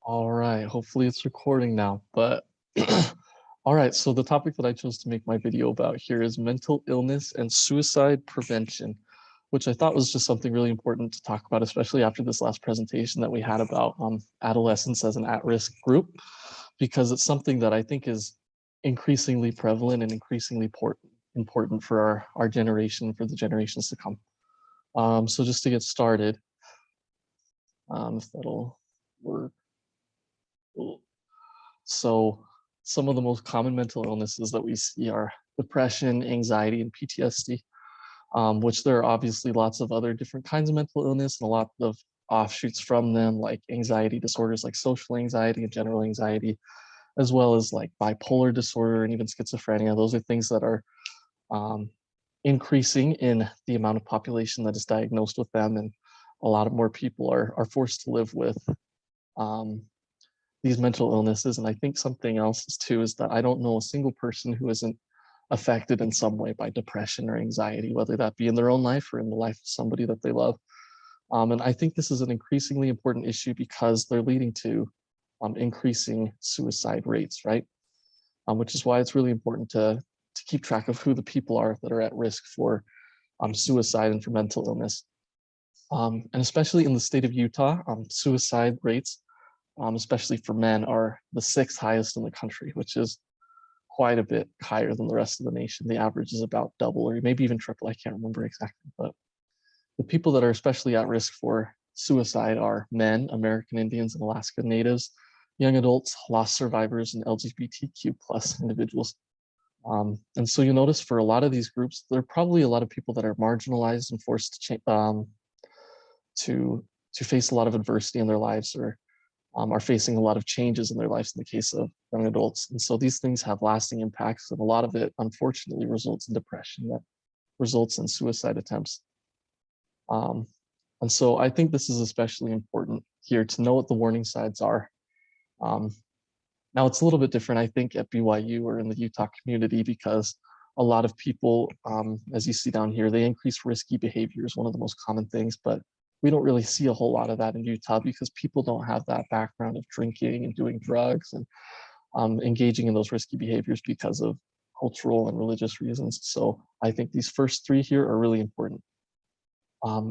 All right, hopefully it's recording now, but all right, so the topic that I chose to make my video about here is mental illness and suicide prevention, which I thought was just something really important to talk about, especially after this last presentation that we had about adolescents as an at-risk group, because it's something that I think is increasingly prevalent and increasingly important for our generation, for the generations to come. So just to get started, if that'll work. So some of the most common mental illnesses that we see are depression, anxiety, and PTSD, which there are obviously lots of other different kinds of mental illness and a lot of offshoots from them, like anxiety disorders like social anxiety and general anxiety, as well as like bipolar disorder and even schizophrenia. Those are things that are um, increasing in the amount of population that is diagnosed with them, and a lot of more people are forced to live with um, these mental illnesses. And I think something else is too is that I don't know a single person who isn't affected in some way by depression or anxiety, whether that be in their own life or in the life of somebody that they love. And I think this is an increasingly important issue because they're leading to increasing suicide rates, right? Which is why it's really important to keep track of who the people are that are at risk for suicide and for mental illness. And especially in the state of Utah, suicide rates, especially for men, are the sixth highest in the country, which is quite a bit higher than the rest of the nation. The average is about double or maybe even triple. I can't remember exactly, but the people that are especially at risk for suicide are men, American Indians and Alaska Natives, young adults, lost survivors, and LGBTQ plus individuals. And so you notice for a lot of these groups, there are probably a lot of people that are marginalized and forced to to face a lot of adversity in their lives, or are facing a lot of changes in their lives in the case of young adults. And so these things have lasting impacts, and a lot of it, unfortunately, results in depression that results in suicide attempts. Um, and so I think this is especially important here to know what the warning signs are. Um, Now it's a little bit different, I think, at BYU or in the Utah community because a lot of people, as you see down here, they increase risky behavior is one of the most common things, but we don't really see a whole lot of that in Utah because people don't have that background of drinking and doing drugs and engaging in those risky behaviors because of cultural and religious reasons. So I think these first three here are really important.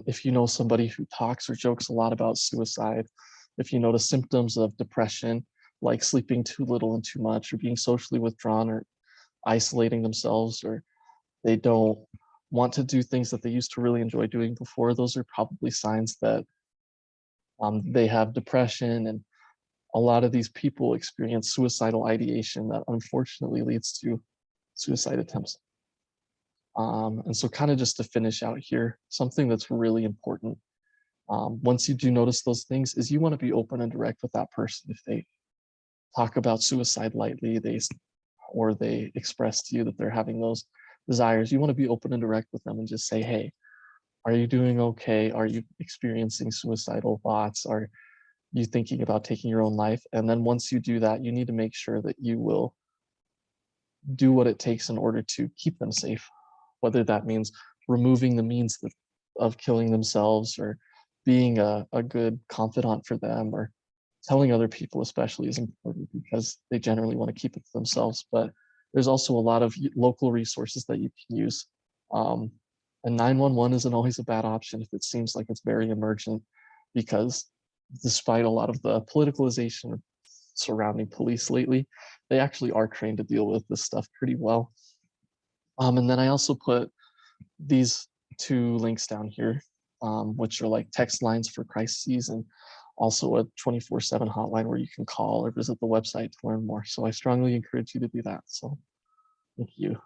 If you know somebody who talks or jokes a lot about suicide, if you notice symptoms of depression, like sleeping too little and too much, or being socially withdrawn, or isolating themselves, or they don't want to do things that they used to really enjoy doing before, those are probably signs that they have depression. And a lot of these people experience suicidal ideation that unfortunately leads to suicide attempts. And so, kind of just to finish out here, something that's really important once you do notice those things is you want to be open and direct with that person. If they talk about suicide lightly, or they express to you that they're having those desires, you want to be open and direct with them and just say, hey, are you doing okay? Are you experiencing suicidal thoughts? Are you thinking about taking your own life? And then once you do that, you need to make sure that you will do what it takes in order to keep them safe, whether that means removing the means of killing themselves, or being a good confidant for them, or telling other people especially is important because they generally want to keep it to themselves. But there's also a lot of local resources that you can use. Um, and 911 isn't always a bad option if it seems like it's very emergent, because despite a lot of the politicalization surrounding police lately, they actually are trained to deal with this stuff pretty well. And then I also put these two links down here, which are like text lines for crises, and also a 24/7 hotline where you can call or visit the website to learn more. So I strongly encourage you to do that. So thank you.